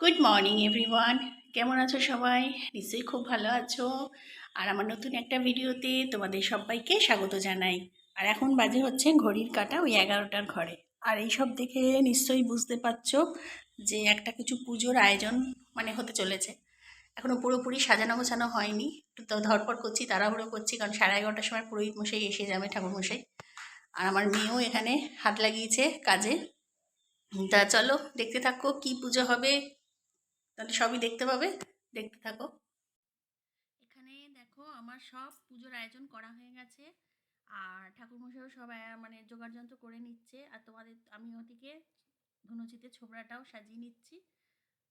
Good morning everyone, কেমন আছো সবাই? নিশ্চয়ই খুব ভালো আছো। আর আমার নতুন একটা ভিডিওতে তোমাদের সবাইকে স্বাগত জানাই। আর এখন বাজে হচ্ছে ঘড়ির কাঁটা ওই 11টার ঘরে। আর এইসব দেখে নিশ্চয়ই বুঝতে পারছো যে একটা কিছু পুজোর আয়োজন হতে চলেছে। এখনও পুরোপুরি সাজানো গোছানো হয়নি, একটু তো ধরপড় করছি, তাড়াহুড়ো করছি, কারণ 11:30টার সময় পুরোহিত মশাই এসে যাবে, ঠাকুরমশাই। আর আমার মেয়েও এখানে হাত লাগিয়েছে কাজে। তা চলো দেখতে থাকো কি পুজো হবে, তাহলে সবই দেখতে পাবে। দেখতে থাকো। এখানে দেখো আমার সব পুজোর আয়োজন করা হয়ে গেছে। আর ঠাকুরমশাইও সব জোগাড় যন্ত্র করে নিচ্ছে। আর তোমাদের আমি ওদিকে ধুনুচিতে ছোবড়াটাও সাজিয়ে নিচ্ছি।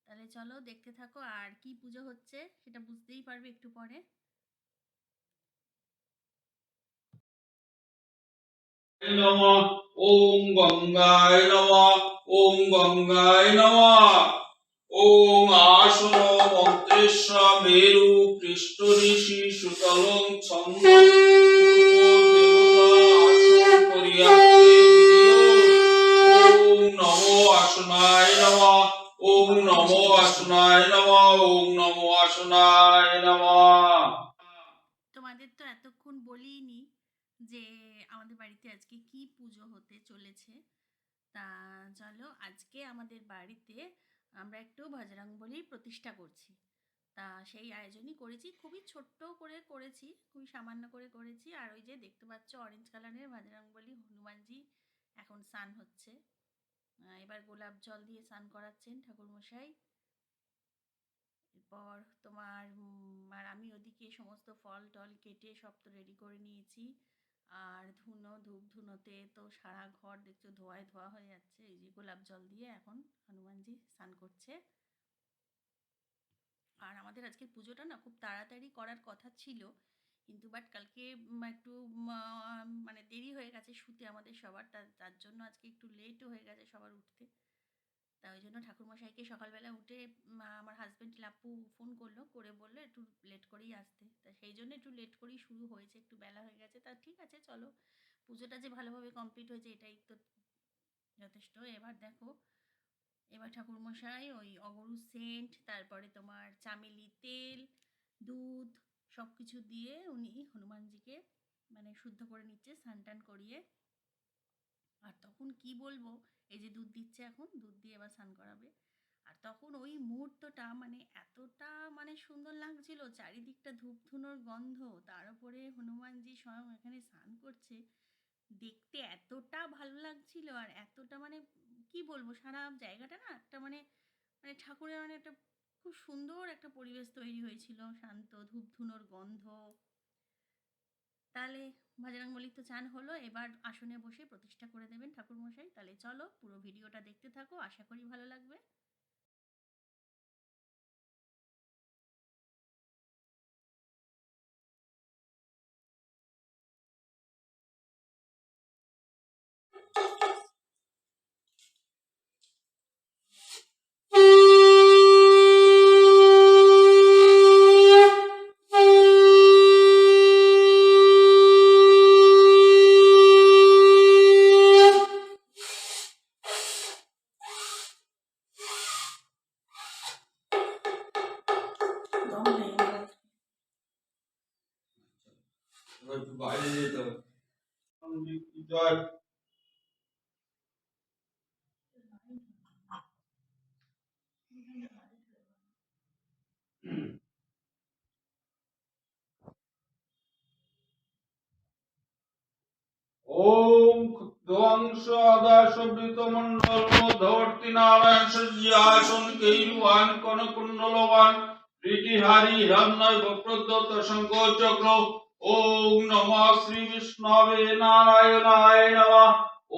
তাহলে চলো দেখতে থাকো, আর কি পুজো হচ্ছে সেটা বুঝতেই পারবে একটু পরে। नमः। ओम गंगाय नमः। ओम गंगाय नमः। ओम आसनो मंत्रेश्व मेरु पृष्ठ ऋषि सुतलं छन्दं ओम नमो आसनाय नमः। ओम नमो आसनाय नमः। ओम नमो आसनाय नमः। তোমাদের তো এতক্ষণ বলিনি যে আমাদের বাড়িতে আজকে কি পুজো হতে চলেছে। তা চলো, আজকে আমাদের বাড়িতে আমরা একটু বজরংবলী প্রতিষ্ঠা করছি। তা সেই আয়োজনই করেছি, খুবই ছোট্ট করে করেছি, খুবই সামান্য করে করেছি। আর ওই যে দেখতে পাচ্ছ অরেঞ্জ কালারের বজরংবলী হনুমানজি এখন স্নান হচ্ছে। এবার গোলাপ জল দিয়ে স্নান করাচ্ছেন ঠাকুরমশাই। এরপর তোমার আর আমি ওদিকে সমস্ত ফল টল কেটে সব তো রেডি করে নিয়েছি। আর ধূপ ধুনোতে তো সারা ঘর দেখছো ধোয়ায় ধোয়া হয়ে যাচ্ছে। এই যে গোলাপ জল দিয়ে এখন হনুমানজি স্নান করছে। আর আমাদের আজকের পুজোটা না খুব তাড়াতাড়ি করার কথা ছিল, কিন্তু বাট কালকে একটু দেরি হয়ে গেছে শুতে আমাদের সবার, তার জন্য আজকে একটু লেটও হয়ে গেছে সবার উঠতে। তা ওই জন্য ঠাকুরমশাইকে সকালবেলা উঠে আমার হাজব্যান্ড লাপু ফোন করলো, করে বললো একটু লেট করেই আসতে। তা সেই জন্য একটু লেট করেই শুরু হয়েছে, একটু বেলা হয়ে গেছে। তা ঠিক আছে, চলো পুজোটা যে ভালোভাবে কমপ্লিট হয়েছে এটাই তো যথেষ্ট। এবার দেখো, এবার ঠাকুরমশাই ওই অগরু সেন্ট, তারপরে তোমার চামেলি তেল, দুধ সব কিছু দিয়ে উনি হনুমানজিকে শুদ্ধ করে নিচ্ছে, স্নান টান করিয়ে। আর তখন কি বলবো, এই যে দুধ দিচ্ছে, এখন দুধ দিয়ে এবার স্নান করাবে। আর তখন ওই মুহূর্তটা এতটা সুন্দর লাগছিল, চারিদিকটা ধূপ ধুনোর গন্ধ, তার উপরে হনুমানজি স্বয়ং এখানে স্নান করছে, দেখতে এতটা ভালো লাগছিল। আর এতটা কি বলবো, সারা জায়গাটা না একটা ঠাকুরের একটা খুব সুন্দর একটা পরিবেশ তৈরি হয়েছিল, শান্ত ধূপ ধুনোর গন্ধ। তাহলে বজরংবলীর তো চান হলো, এবার আসনে বসে প্রতিষ্ঠা করে দেবেন ঠাকুরমশাই। তাহলে চলো পুরো ভিডিওটা দেখতে থাকো, আশা করি ভালো লাগবে। বাইরে যেতে জয়। ओम ध्वंस आदाशवृत मंडल मध्यवर्ती नारायण सज्जासन कैलुवान कन कुंडलवान प्रीतिहारी हिरण्य प्रद्योत शंख चक्र। ओम नमः श्री विष्णवे नारायणाय नमः।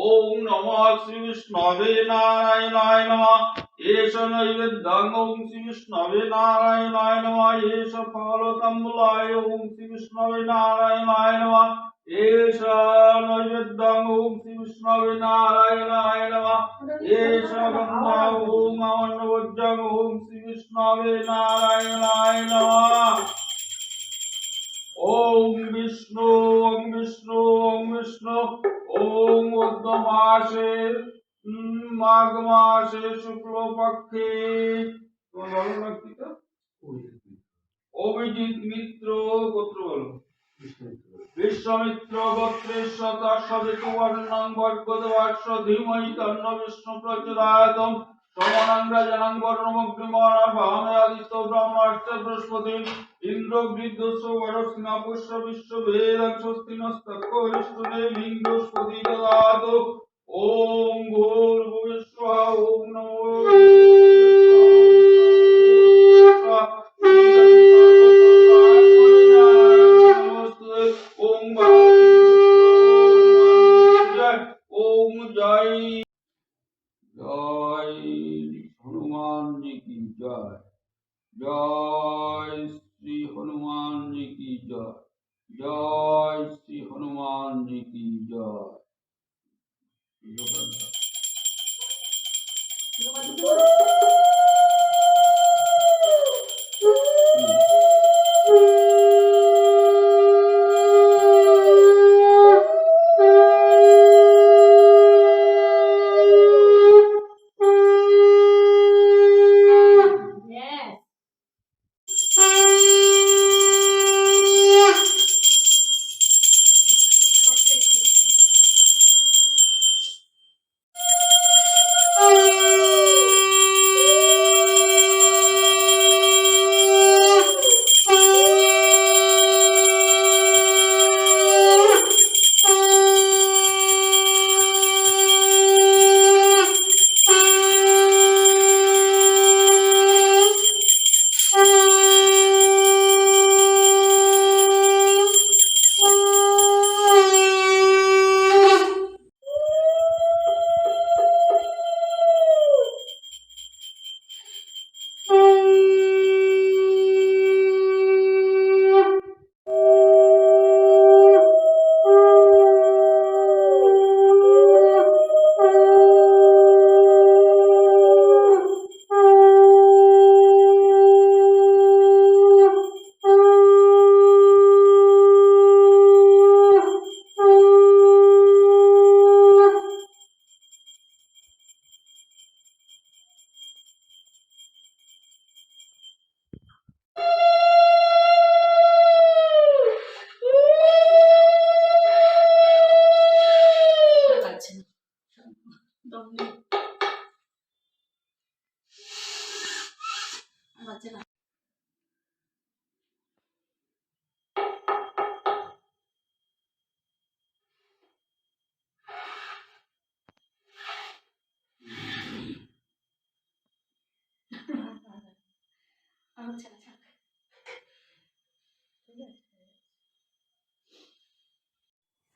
ओम नमः श्री विष्णवे नारायणाय नमः। एष नैवेद्यं ओम श्री विष्णवे नारायणाय नमः। एष फलतम्बुलाय ओम श्री विष्णवे नारायणाय नमः। एष नैवेद्यं ओम श्री विष्णवे नारायणाय नमः। एष गन्धं ओम अमृतभोज्यं ओम श्री विष्णवे नारायणाय नमः। ओम विष्णु ओम विष्णु ओम विष्णु। ओम उद्यमासे माघ मासे शुक्ल पक्षे তোমার বলো না কি তো? অভিজিৎ মিত্র গোত্র বলো। বিশ্বামিত্র গোত্রেশ্ব তৎসদিতু বর্ণং ভর্গদবাস্য ধীমহি তন্ন বিষ্ণু প্রচোদয়াৎ সমনং রাজনং বর্ণমগ্নিমানা ভামে আদিত্য ব্রহ্মাশ্চ বৃহস্পতি ইন্দ্র গৃদ্ধস্য বরসিংহ পুষ্য বিশ্ব বেদং স্বস্তি নস্তকরিষ্ঠুনে লিঙ্গস্পতি দদাতু ওম ভূর্ভুবস্বঃ ওম নমো जय हनुमान जी की जय। जय श्री हनुमान जी की जय। जय श्री हनुमान जी की जय।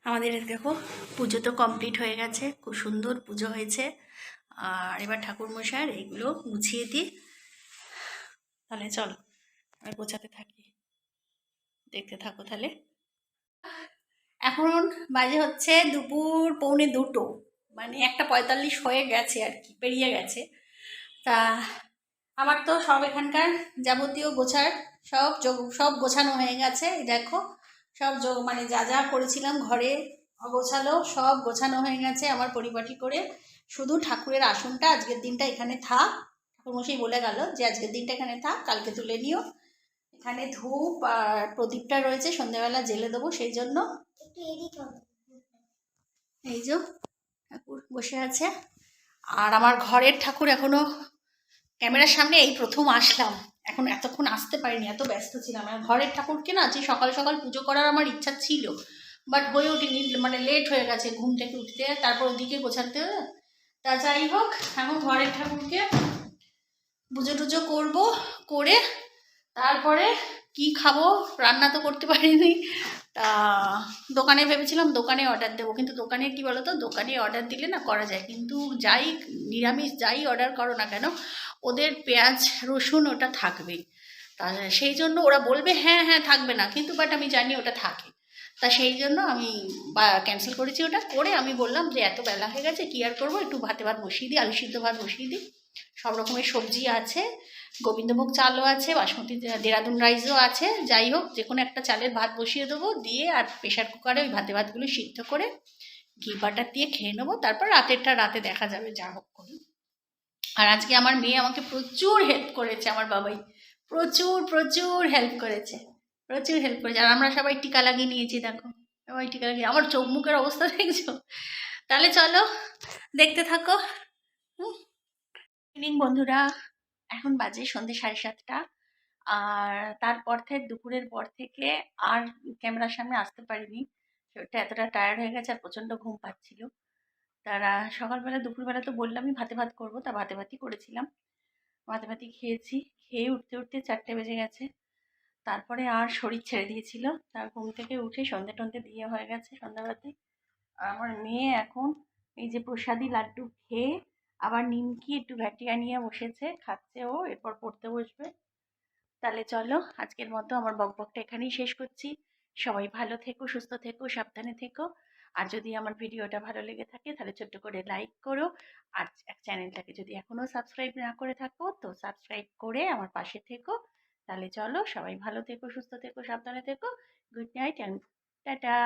আমাদের দেখো পুজো তো কমপ্লিট হয়ে গেছে, খুব সুন্দর পুজো হয়েছে। আর এবার ঠাকুরমশাইয়ের এইগুলো গুছিয়ে দিই। তাহলে চলো আমি গোছাতে থাকি, দেখতে থাকো তাহলে। এখন বাজে হচ্ছে দুপুর 1:45, মানে 1:45 হয়ে গেছে আর কি, পেরিয়ে গেছে। তা আমার তো সব এখানকার যাবতীয় গোছার সব গোছানো হয়ে গেছে। দেখো সব মানে যা যা করেছিলাম ঘরে অগোছালো সব গোছানো হয়ে গেছে আমার পরিপাটি করে। শুধু ঠাকুরের আসনটা আজকের দিনটা এখানে থাক, ঠাকুরমশাই বলে গেল যে আজকের দিনটা এখানে থাক, কালকে তুলে নিও। এখানে ধূপ আর প্রদীপটা রয়েছে, সন্ধ্যাবেলা জেলে দেবো, সেই জন্য। এই যে ঠাকুর বসে আছে। আর আমার ঘরের ঠাকুর এখনো ক্যামেরার সামনে এই প্রথম আসলাম, এখন এতক্ষণ আসতে পারিনি, এত ব্যস্ত ছিলাম। আর ঘরের ঠাকুরকে না আজকে সকাল সকাল পুজো করার আমার ইচ্ছা ছিল, বাট হয়ে ওঠেনি, মানে লেট হয়ে গেছে ঘুম থেকে উঠতে, তারপর ওদিকে গোছাতে। তা যাই হোক, এখন ঘরের ঠাকুরকে পুজো টুজো করবো, করে তারপরে কি খাবো, রান্না তো করতে পারিনি। তা দোকানে ভেবেছিলাম দোকানে অর্ডার দেবো, কিন্তু দোকানে কি বলো তো, দোকানে অর্ডার দিলে না করা যায়, কিন্তু যাই নিরামিষ যাই অর্ডার করো না কেন ওদের পেঁয়াজ রসুন ওটা থাকবেই। তা সেই জন্য ওরা বলবে হ্যাঁ হ্যাঁ থাকবে না, কিন্তু বাট আমি জানি ওটা থাকে। তা সেই জন্য আমি ক্যান্সেল করেছি ওটা। করে আমি বললাম যে এত বেলা হয়ে গেছে কী আর করবো, একটু ভাত বসিয়ে দিই, আলু সিদ্ধ ভাত বসিয়ে দিই, সব রকমের সবজি আছে, গোবিন্দভোগ চালও আছে, বাসমতি দেরাদুন রাইসও আছে। যাই হোক, যে কোনো একটা চালের ভাত বসিয়ে দেবো, দিয়ে আর প্রেশার কুকারে ওই ভাতগুলো সিদ্ধ করে ঘি বাটার দিয়ে খেয়ে নেবো। তারপর রাতেরটা রাতে দেখা যাবে, যা হোক করে। আর আজকে আমার মেয়ে আমাকে প্রচুর হেল্প করেছে, আমার বাবাই প্রচুর প্রচুর হেল্প করেছে, প্রচুর হেল্প করেছে। আর আমরা সবাই টিকা লাগিয়ে নিয়েছি, দেখো সবাই টিকা লাগিয়ে, আমার চোখ মুখের অবস্থা দেখছো। তাহলে চলো দেখতে থাকো। ইভিনিং বন্ধুরা, এখন বাজে সন্ধ্যে 7:30। আর তারপর থেকে দুপুরের পর থেকে আর ক্যামেরার সামনে আসতে পারিনি, শরীরটা এতটা টায়ার্ড হয়ে গেছে আর প্রচণ্ড ঘুম পাচ্ছিল। তারা সকালবেলা দুপুরবেলা তো বললামই ভাতে ভাত করবো, তা ভাতে ভাতই করেছিলাম, ভাতে ভাতই খেয়েছি। খেয়ে উঠতে উঠতে 4টে বেজে গেছে। তারপরে আর শরীর ছেড়ে দিয়েছিল। তার ঘুম থেকে উঠে সন্ধে টন্ধে দিয়ে হয়ে গেছে সন্ধ্যাবাতি। আর আমার মেয়ে এখন এই যে প্রসাদি লাড্ডু খেয়ে আবার নিমকি একটু ঘাটিয়া নিয়ে বসেছে, খাচ্ছে ও, এরপর পড়তে বসবে। তাহলে চলো আজকের মতো আমার বকবকটা এখানেই শেষ করছি। সবাই ভালো থেকো, সুস্থ থেকো, সাবধানে থেকো। আর যদি আমার ভিডিওটা ভালো লেগে থাকে তাহলে ছোট্ট করে লাইক করো। আর চ্যানেলটাকে যদি এখনো সাবস্ক্রাইব না করে থাকো তো সাবস্ক্রাইব করে আমার পাশে থেকো। তাহলে চলো সবাই ভালো থেকো, সুস্থ থেকো, সাবধানে থেকো। Good night and tata.